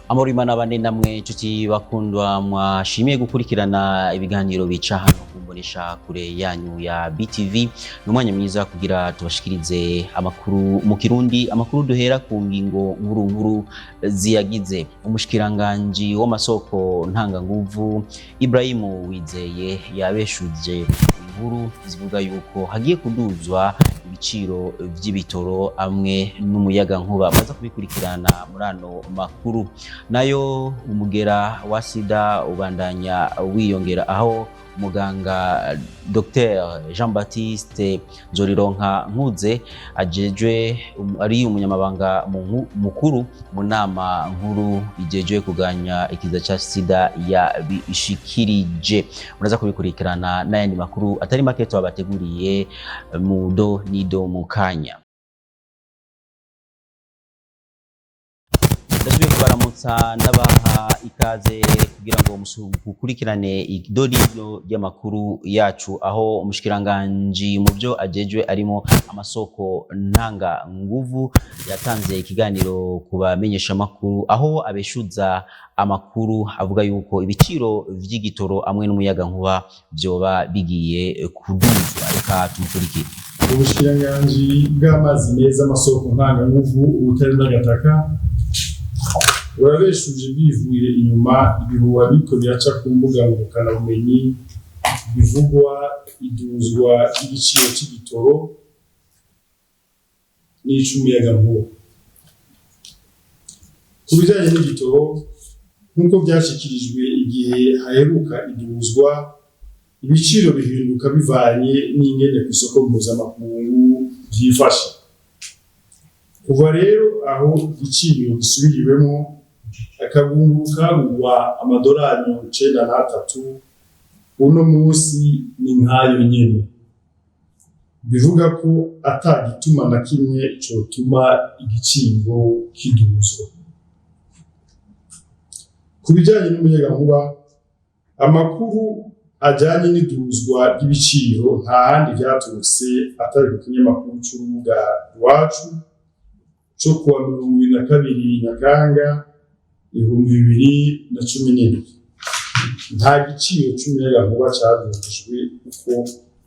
Amorimana bane namwe inshuti bakundwa mwashimiye gukurikirana ibiganiro bica hano kumbonesha kure yanyu ya BTV. Numwanya mwiza kugira tubashikirize amakuru mu Kirundi, amakuru duhera ku ngingo nkuru ziyagize. Umushikiranganje w'amasoko ntanganguvu Ibrahim Uwizeye yabeshuje inkuru zivuga yuko hagiye kuduzwa ibiciro vy'ibitoro amwe n'umuyaga nkuba. Baza kubikurikirana muri ano makuru. Nayo umugera wa sida ubandanya wiyongera, aho muganga Dr Jean-Baptiste Nzorironkankuze ajejwe ari umunyamabanga mukuru mu nama nkuru ijejwe kuganya ikiza ca sida yabishikirije. Muraza kubikurikirana n'ayandi makuru atari make twabateguriye mudo nido mukanya. Ndasubiye kubaramutsa ndabaha ikaze kugira ngo mukurikirane idorido ry'amakuru yacu, aho umushikiranganje mu byo ajejwe arimo amasoko ntanga nguvu yatanze ikiganiro kubamenyesha makuru, aho abeshuza amakuru avuga yuko ibiciro vy'igitoro amwe n'umuyaga nkuba byoba bigiye kuduzwa. Reka tumukurikire. Ubushikiranganje bw'amazi meza amasoko ntanga nguvu ubutari n'agataka urabeshuje bivuye inyuma ibihuha biko biraca ku mbuga ngurukanabumenyi bivugwa iduzwa igiciro cy'igitoro n'icumuyaga nkuba. Ku bijanye n'igitoro nk'uko byashikirijwe igihe haheruka iduzwa, ibiciro bihinduka bivanye n'ingene ku isoko mpuzamakungu vyifashe. Kuva rero aho igiciro gisubiriwemo akabunguka kugwa amadolari 93, uno munsi ni nkayo nyene, bivuga ko atagituma na kimwe cotuma igiciro kiduzwa. Ku bijanye n'umuyaga nkuba, amakuru ajanye n'iduzwa ry'ibiciro nta handi vyaturutse atari ku kinyamakuru c'urubuga rwacu co kuwa 22 Nyakanga 2017. Nta giciro c'umuyaga nkuba caduzwe kuko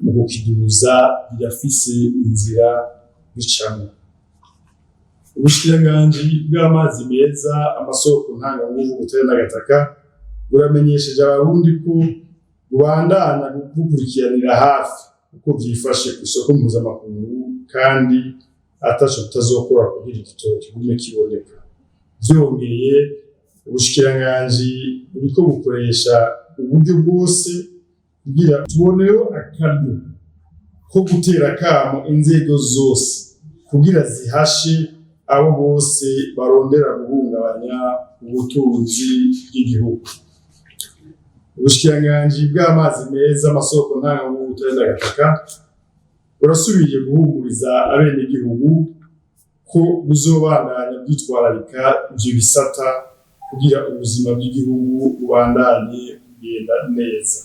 mu kukiduza birafise inzira bicamwo. Ubushikiranganje bw'amazi meza amasoko ntanganguvu ubutari n'agataka buramenyesheje abarundi ko rubandana gukurikiranira hafi uko vyifashe ku isoko mpuzamakungu, kandi ataco tutazokora kugira igitoro kigume kiboneka. Vyongeye ubushikiranganje buriko bukoresha uburyo bwose kugira tuboneho akaryo ko gutera kamo inzego zose kugira zihashe abo bose barondera guhungabanya ubutunzi bw'igihugu. Ubushikiranganje bw'amazi meza amasoko ntanganguvu ubutari n'agataka burasubiye guhumuriza abenegihugu ko buzobandanya bwitwararika ivyo bisata kugira ubuzima bw'igihugu bubandanye kugenda neza.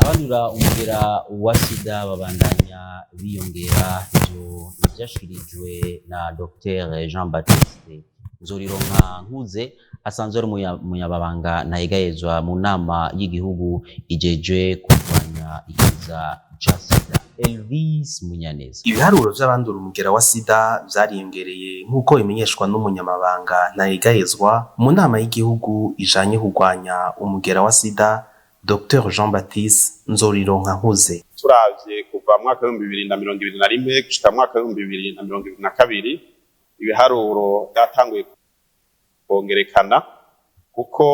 Abandura umugera wa sida babandanya biyongera, ivyo vyashikirijwe na Dr Jean-Baptiste Nzorironkankuze asanzwe ari umunyababanga ntayegayezwa mu nama y'igihugu ijejwe kurwanya ikiza ca sida. Elvis Munyaneza. Ibiharuro vy'abandura umugera wa sida vyariyongereye nk'uko imenyeshwa n'umunyamabanga ntayegayezwa mu nama y'igihugu ijanye kurwanya umugera wa sida Dr Jean-Baptiste Nzorironkankuze. Turavye kuva mu mwaka wa 2021 gushika mu mwaka wa 2022 ibiharuro byatanguye kongerekana kuko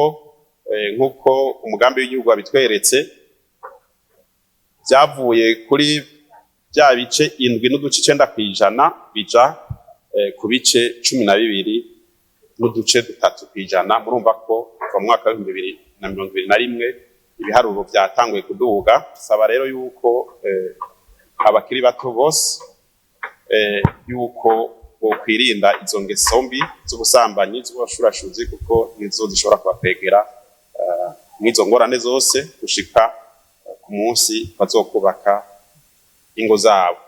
nk'uko umugambi w'igihugu wabitweretse byavuye kuri bya bice 7.9% bija ku bice 12.3%. Murumva ko kuva mu mwaka wa 2021 ibiharuro byatanguye kuduga. Saba rero yuko abakiri bato bose yuko kwirinda izo ngeso mbi z'ubusambanyi z'ubashurashuzi, kuko nizo zishobora kubakwegera mwizo ngorane zose gushika ku munsi bazokubaka ingo zabo.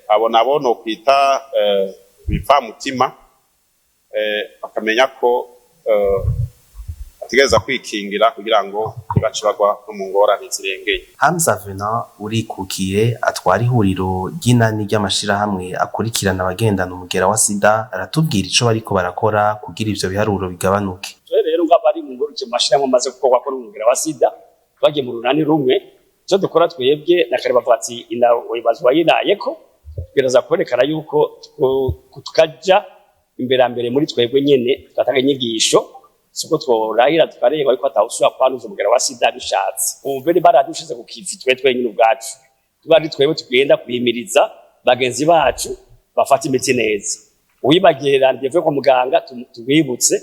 Abo nabo no kwita bipfa mutima bakamenya ko bategereza kwikingira kugira ngo ntibace bagwa no mu ngorane zirengeye. Hamza Venant urikukiye atwara ihuriro ry'inani ry'amashirahamwe akurikirana abagendana umugera wa sida aratubwira ico bariko barakora kugira ivyo biharuro bigabanuke. Rero ngabari mu ngoruje mashirahamwe maze gukorwa ko umugera wa sida bagiye mu runani rumwe cyo dukora twebwe na kare bavuga ati ina wibazwa yinayeko biraza kwerekana yuko tukaja imbere muri twebwe nyene tugatanga inyigisho siko tworahira tukareba ariko atawusura kwanuza umugera wa sida bishatse ubere baradushize ku kivi twetwe nyine ubwacu tubari twebwe tugenda kwimiriza bagenzi bacu bafata imiti neza uyibagera ndeve kwa muganga tubibutse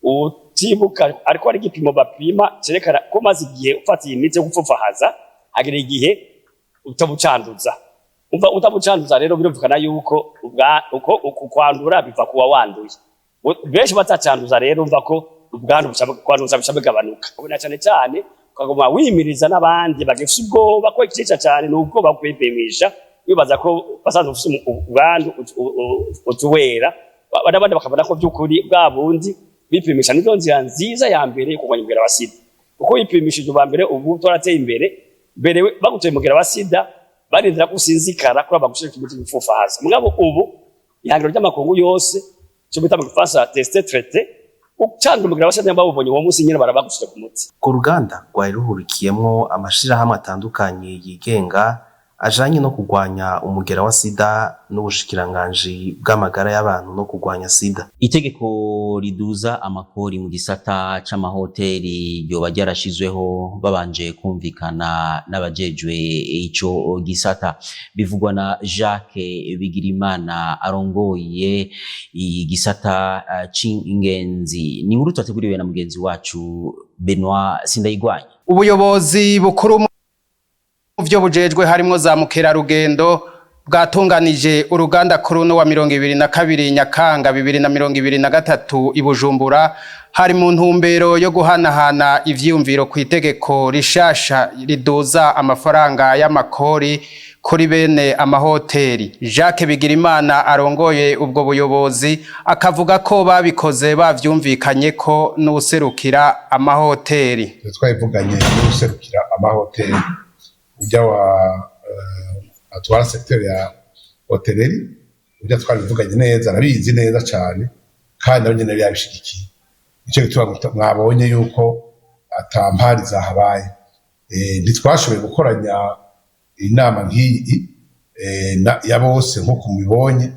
utibuka ariko ari gipimo bapima cerekana ko maze igihe ufatiye imiti yo gupfufahaza agera igihe utabucanduza umva utabucanduza rero birumvikana yuko uko kwandura biva kuwa wanduye benshi batacanduza rero umva ko ubwandu kwanduza bishabigabanuka ubona cyane ukagoma wimiriza n'abandi bagifite ubwoba ko ikica cyane nuko bakwipimisha bibaza ko basanzwe ufite ubwandu utuwera abandi bakabona ko by'ukuri bwa bundi bipimisha nizo nzira nziza ya mbere kurwanya umugera wa sida kuko yipimishije ubwa mbere ubu twarateye imbere baguteye umugera wa sida barindira kusinzikara kuri abagushaka imiti y'ubufufahaza mugabo ubu ihangiro ry'amakungu yose cyo bita mu Faransa tester traité ucanga umugera wa sida mbabonye uwo munsi nyine barabagushaka ku muti. Ku ruganda rwari ruhurikiyemwo amashirahamwe atandukanye yigenga ajanye no kurwanya umugera wa sida n'ubushikiranganji bw'amagara y'abantu no kurwanya sida. Itegeko riduza amakori mu gisata c'amahoteli ryoba ryarashizweho babanje kumvikana n'abajejwe ico gisata bivugwa na Jacques Bigirimana arongoye igisata c'ingenzi. Ni nkuru twateguriwe na mugenzi wacu Benoit Sindayigwanya. Ubuyobozi bukuru vyo bujejwe harimwo za mukerarugendo bwatunganije uruganda kuruno wa 22 Nyakanga 2023 ibujumbura hari mu ntumbero yo guhanahana ivyumviro ku itegeko rishasha riduza amafaranga y'amakori kuri bene amahoteli. Jacques Bigirimana arongoye ubwo buyobozi akavuga ko babikoze bavyumvikanye ko n'userukira amahoteli. Twavuganye n'userukira amahoteli ujya wa atwara secteur ya hoteleri ujya twabivuganye neza arabizi neza cyane kandi nabo nyene yabishigikiye icyo gituma mwabonye yuko atampari zahabaye ntitwashoboye gukoranya inama nk'iyi ya bose nkuko mubibonye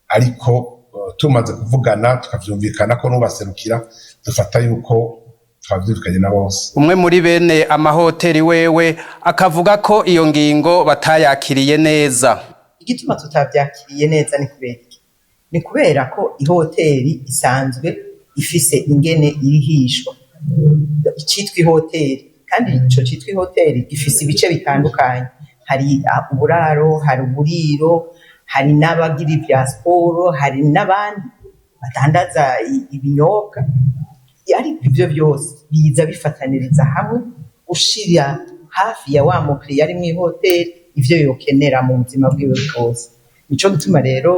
ariko tumaze kuvugana tukavyumvikana ko nubaserukira dufata yuko twavyumvikanye na bose. Umwe muri bene amahoteli wewe akavuga ko iyo ngingo batayakiriye neza. Igituma tutavyakiriye neza ni kubera ko ihoteli isanzwe ifise ingene irihishwa icitwa ihoteli kandi ico citwa ihoteli gifise ibice bitandukanye hari uburaro hari uburiro hari n'abagira ibya siporo hari n'abandi batandaza ibinyobwa ariko ivyo byose biza bifataniriza hamwe ushira hafi ya wa mukiriya ari mu hoteli ivyo yokenera mu buzima bwiwe bwose. Nico gituma rero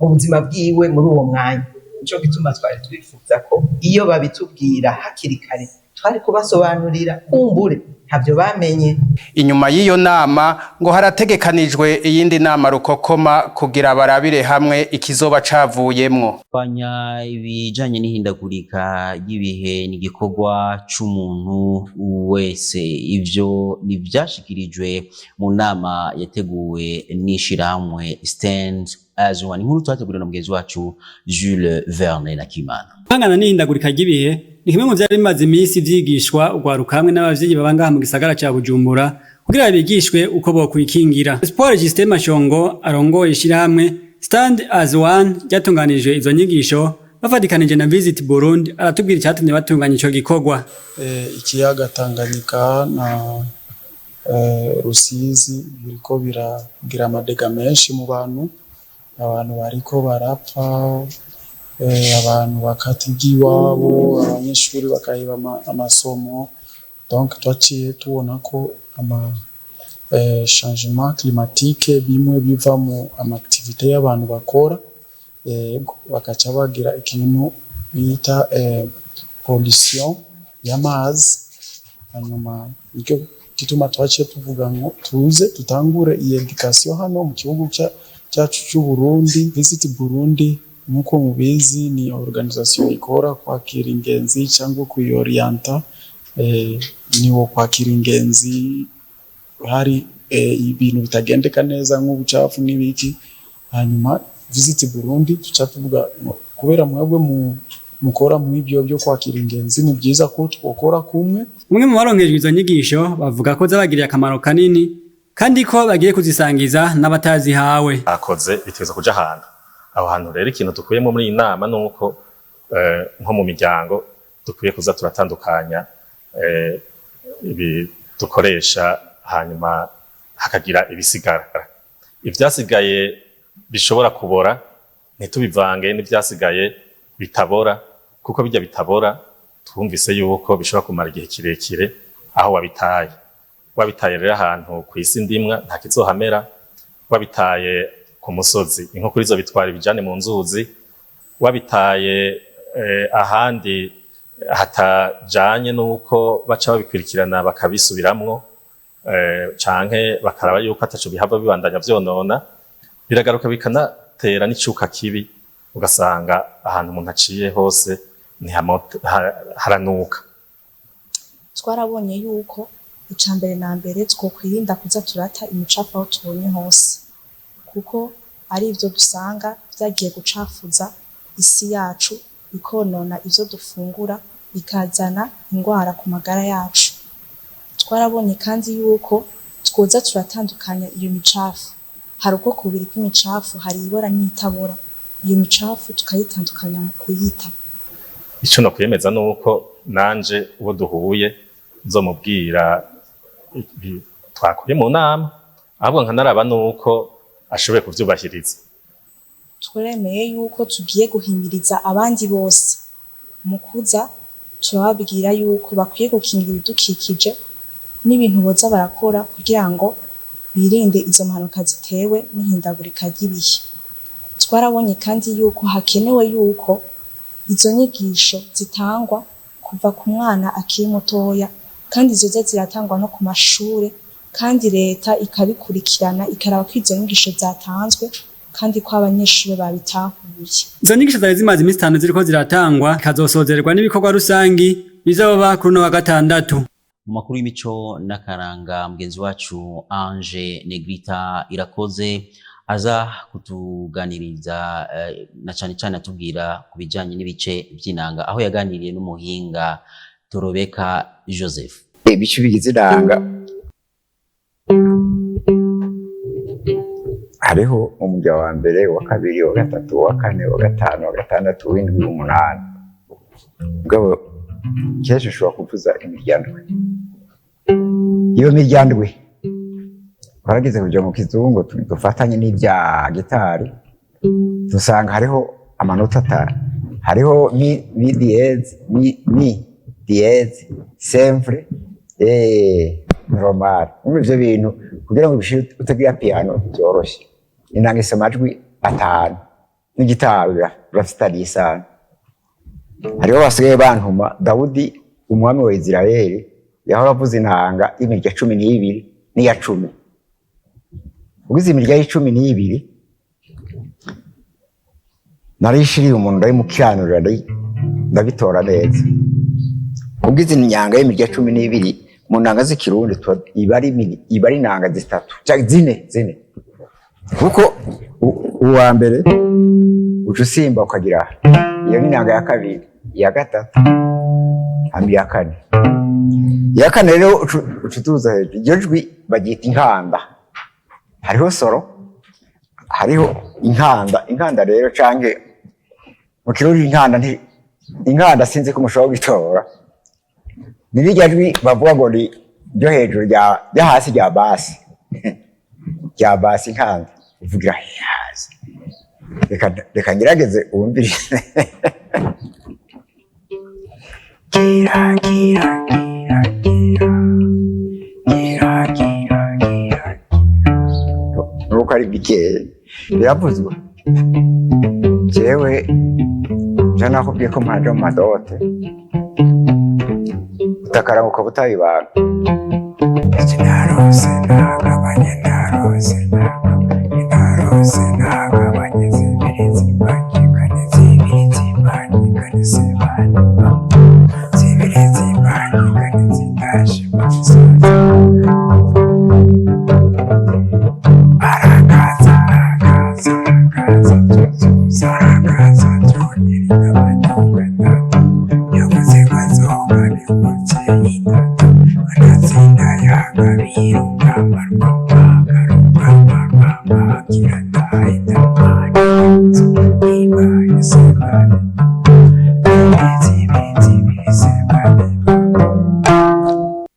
mu buzima bwiwe muri uwo mwanya nico gituma twari twifuza ko iyo babitubwira hakiri kare twari kubasobanurira kumbure ntavyo bamenye. Inyuma y'iyo nama ngo harategekanijwe iyindi nama rukokoma kugira barabire hamwe ikizoba cavuyemwo. Kwanya ibijanye n'ihindagurika y'ibihe ni gikorwa c'umuntu wese ivyo nivyashikirijwe mu nama yateguwe n'ishirahamwe Stand as One. Inkuru twateguriwe na mugenzi wacu Jules Verne Nakimana. Hangana n'ihindagurika ry'ibihe ni kimwe mu vyari bimaze imisi vyigishwa ugwaruka hamwe n'abavyeyi babangaha mu gisagara ca Bujumbura kugira bigishwe uko bokwikingira. Sport System Mashongo arongoye ishirahamwe Stand as One ryatunganije izo nyigisho bafatikanije na Visit Burundi aratubwira icyatumye batunganya ico gikorwa. Ikiyaga Tanganyika na Rusizi biriko biragira amadega menshi mu bantu bariko barapfa abantu bakatigiwabo abanyeshuri bakayiba amasomo donc twaciye tubona ko changement climatique bimwe biva mu activité y'abantu bakora bakaca bagira ikintu bita pollution y'amazi. Hanyuma nicyo gituma twaciye tuvuga ngo tuze tutangure iyi education hano mu gihugu cyacu cy'u Burundi. Visit Burundi nk'uko mubizi ni organisation ikora kwakira ingenzi cyangwa kuyorienta, niwo kwakira ingenzi hari ibintu bitagendeka neza nk'ubucafu n'ibiki. Hanyuma Visit Burundi tuca tuvuga kubera mwebwe mukora mu ibyo byo kwakira ingenzi, ni byiza ko twokora kumwe. Umwe mu baronkejwe izo nyigisho bavuga ko zabagiriye akamaro kanini kandi ko bagiye kuzisangiza n'abatazihawe. Akoze biteza kuja ahantu. Aho hantu rero ikintu dukuyemo muri iyi nama nuko nko mu miryango dukwiye kuza turatandukanya ibi dukoresha, hanyuma hakagira ibisigara. Ivyasigaye bishobora kubora ntitubivange n'ivyasigaye bitabora, kuko bijya bitabora twumvise yuko bishobora kumara igihe kirekire aho wabitaye rero ahantu ku isi ndimwa nta kizohamera, wabitaye ku musozi inkoko izo bitwara ibijane mu nzuzi, wabitaye ahandi hatajanye nuko baca babikurikirana bakabisubiramwo canke bakaraba yuko ataco bihava bibandanya vyonona, biragaruka bikanatera n'icuka kibi, ugasanga ahantu umuntu aciye hose haranuka. Twarabonye yuko icambere na mbere twokwirinda kuza turata imicafu aho tubonye hose, kuko ari ivyo dusanga vyagiye gucafuza isi yacu, bikonona ivyo dufungura, bikazana ingwara ku magara yacu. Twarabonye kandi yuko twoza turatandukanya iyo micafu. Hari ubwoko bubiri bw'imicafu, hari ibora n'itabora. Iyo micafu tukayitandukanya mu kuyita. Ico no kwemeza nuko nanje uwo duhuye nzomubwira twakuye mu nama, ahubwo nkanaraba nuko ashoboye kuvyubahiriza. Turemeye yuko tugiye guhimiriza abandi bose mu kuza turababwira yuko bakwiye gukingira ibidukikije n'ibintu boza barakora kugira ngo birinde izo mpanuka zitewe n'ihindagurika ry'ibihe. Twarabonye kandi yuko hakenewe yuko izo nyigisho zitangwa kuva ku mwana akiri mutoya, kandi zoza ziratangwa no ku mashure, kandi leta ikabikurikirana ikaraba ko izo nyigisho zatanzwe kandi ko abanyeshuri babitahuye. Izo nyigisho zari zimaze iminsi 5 ziriko ziratangwa, kazosozerwa n'ibikorwa rusangi bizoba kuri no wa gatandatu. Mu makuru y'imico n'akaranga mugenzi wacu Ange Negrita Irakoze aza kutuganiriza na cyane cyane atubwira ku bijanye n'ibice by'inanga, aho yaganiriye n'umuhinga Torobeka Joseph. Ibice bigize inanga hariho umujya wa mbere, wa kabiri, wa gatatu, wa kane, wa gatanu, wa gatandatu, w'indwi, w'umunani. Mugabo kenshi ushobora kuvuza imiryango. Iyo miryango barageze kuja mu kizungu dufatanye n'ibya gitari, dusanga hariho amanota 5. Hariho mi diez, mi diez, sempre, normal. Ivyo bintu kugira ngo bishire utagira piano byoroshe. Inanga isamajwi 5 n'igitari rafitari isana. Hariho basigaye bantuma Dawudi umwami wa Israeli yahora avuza inanga imirya 12 n'iya 10. Ugize imirya y'12 narishiriye umuntu ndari mukiranura ndabitora neza. Ugize inyanga y'imirya 12 mu nanga z'ikirundi ibari inanga zitatu cyangwa zine, kuko uwa mbere ucusimba ukagira iyo ni inanga ya kabiri, ya gatatu, ya kane. Ya kane rero ucutuza hejuru, iryo jwi bagita inkanda. Hariho soro, hariho inkanda rero canke mu kirundi inkanda sinzi ko mushobora gutora. Nirya jwi bavuga ngo ni ryo hejuru rya hasi rya basi. Rya basi inkanda uvugira hasi. Reka ngerageze uwumbire. Gira nuko ari bikeye biravuzwa. Jewe nakubwiye ko mpaje mu madote utakaranga ukaba utayibanga narose nagabanye narose narose nagabanye zibiri zimbangikane zibiri zimbangikane zibiri zimbangikane zitaje mugisozi arakaza arakaza arakaza tuzuza arakaza tunyiri abanyarwanda yavuze ko azoba bimukeye itatu anatsinda yagabiye urugamba rw'amagara kirataye ibaye sebane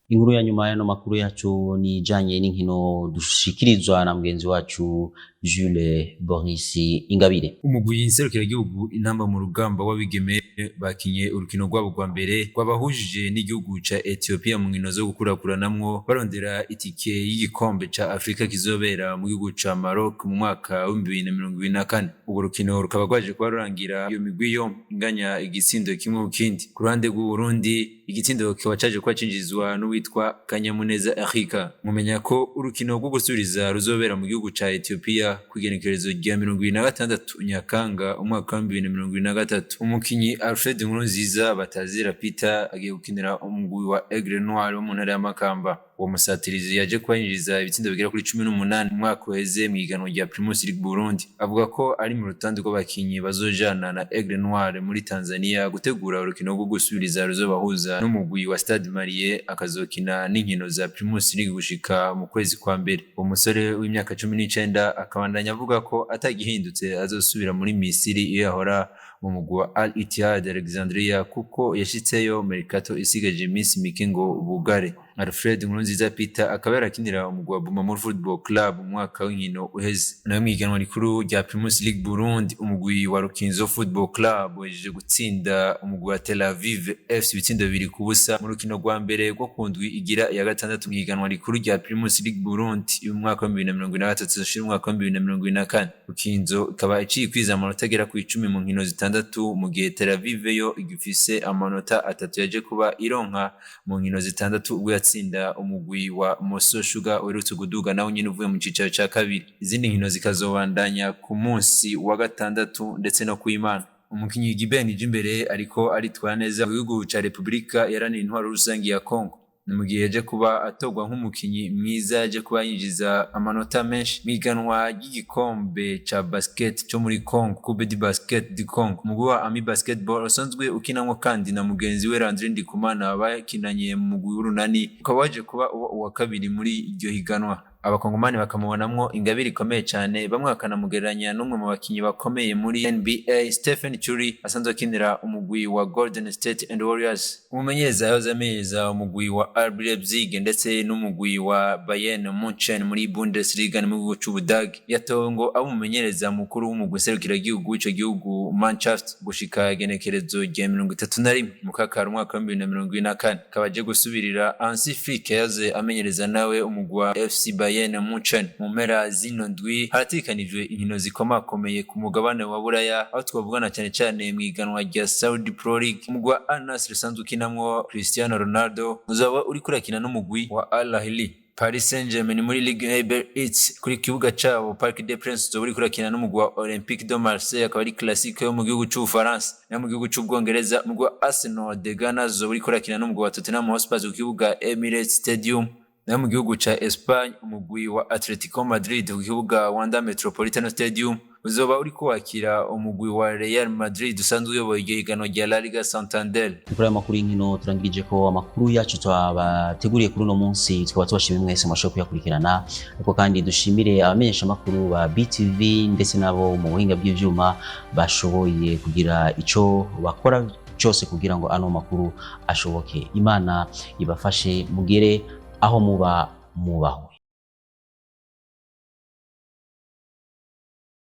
Inkuru ya nyuma y'ano makuru yacu ni ijanye n'inkino dushikirizwa na mugenzi wacu Jules Boris Ingabire. Umugwi nserukiragihugu intamba mu rugamba w'abigeme bakinye urukino rwabo rwa mbere rwabahujije n'igihugu ca Ethiopia mu nkino zo gukurakuranamwo barondera itike y'igikombe ca Afrika kizobera mu gihugu ca Maroc mu mwaka wa 2024. Urwo rukino rukaba rwaje kuba rurangira iyo migwi yo inganya igitsindo kimwe mu kindi. Ku ruhande rw'u Burundi igitsindo kikaba caje kuba cinjizwa n'uwitwa Kanyamuneza Afrika. Mumenya ko urukino rwo gusubiriza ruzobera mu gihugu ca Ethiopia kugenekerezo rya 26 Nyakanga umwaka wa 2023. Umukinyi Alfred Nkurunziza batazira Peter agiye gukinira umugwi wa Aigle Noir wo mu ntara ya Makamba. Uwo musatirizi yaje kwinjiza ibitsindo bigera kuri 18 mu mwaka uheze mu iganwa rya Primus League Burundi. Avuga ko ari mu rutonde rw'abakinyi bazojana na Aigle Noir muri Tanzania gutegura urukino rwo gusubiriza ruzobahuza n'umugwi wa Stade Marie akazokina n'inkino za Primus League gushika mu kwezi kwa mbere. Uwo musore w'imyaka 19 akabandanya avuga ko atagihindutse azosubira muri Misiri iyo yahora mu mugwi wa Al Ittihad Alexandria kuko yashitseyo Mercato isigaje iminsi mike ngo bugare. Alfred Nkurunziza Peter akaba yarakinira umugwi wa Bumamuru Football Club mu mwaka w'inkino uheze. Nayo mu iganwa rikuru rya Primus League Burundi umugwi wa Rukinzo Football Club wejeje gutsinda umugwi wa Tel Aviv FC ibitsindo 2-0 mu rukino rwa mbere rwo kundwi igira ya gatandatu mu iganwa rikuru rya Primus League Burundi mu mwaka wa 2023 ushira umwaka wa 2024. Rukinzo ikaba iciye kwiza amanota agera ku 10 mu nkino zitandatu mu gihe Tel Aviv yo igifise amanota 3 yaje kuba ironka mu nkino zitandatu ubwo yatsinda umugwi wa Moso Sugar uherutse guduga nawo nyine uvuye mu cicaro ca kabiri. Izindi nkino zikazobandanya ku munsi wa gatandatu ndetse no kuimana. Umukinyi Gibeni Jimbere ariko aritwara neza mu gihugu ca Republika Iharanira Intwaro Rusangi ya Kongo. Ni mu gihe yaje kuba atogwa nk'umukinyi mwiza yaje kuba yinjiza amanota menshi miganwa y'igikombe ca basket cyo muri Congo Coupe du Basket du Congo. Umugwi wa Ami Basketball usanzwe ukinanwa kandi na mugenzi we Landry Ndikumana bakinanye mu mugwi w'urunani ukaba waje kuba uwa kabiri muri iryo higanwa. Abakongomani bakamubonamwo ingabire ikomeye cyane bamwe bakanamugereranya n'umwe mu bakinyi bakomeye muri NBA Stephen Curry asanzwe akinira umugwi wa Golden State and Warriors. Umumenyereza yahoze amenyereza umugwi wa RB Leipzig ndetse n'umugwi wa Bayern Munchen muri Bundesliga mu gihugu c'Ubudagi. Yatowe ngo abo umumenyereza mukuru w'umugwi serukiragihugu w'ico gihugu Mannschaft gushika genekerezo rya 31 mu kakaro umwaka wa 2024 kabaje gusubirira Hansi Flick yahoze amenyereza nawe umugwi wa FC Bayern Munchen. Mu mpera zino ndwi haratikanijwe inkino zikomakomeye ku mugabane wa Buraya aho twavugana cyane cyane mu iganwa rya Saudi Pro League. Umugwi wa Al Nassr usanzwe ukinamwo Cristiano Ronaldo uzaba uri kurakina n'umugwi wa Al Ahly. Paris Saint-Germain muri Ligue 1 kuri kibuga cabo Parc des Princes uzaba uri kurakina n'umugwi wa Olympique de Marseille akaba ari classique yo mu gihugu c'Ubufaransa. Na mu gihugu c'Ubwongereza umugwi wa Arsenal de Ghana uzaba uri kurakina n'umugwi wa Tottenham Hotspur ku kibuga Emirates Stadium. Na mu gihugu ca Espagne umugwi wa Atletico Madrid ku kibuga Wanda Metropolitano Stadium uzoba uri kwakira umugwi wa Real Madrid usanzwe uyoboye ihiganwa rya La Liga Santander. Kuri amakuru y'inkino turangirije ko amakuru yacu twabateguriye kuri uno munsi tukaba tubashimiye mwese mwashoboye kuyakurikirana ariko kandi dushimire abamenyesha amakuru ba BTV ndetse nabo mu buhinga bw'ivyuma bashoboye kugira ico bakora cyose kugira ngo ano makuru ashoboke. Imana ibafashe mugere aho muba mubaho.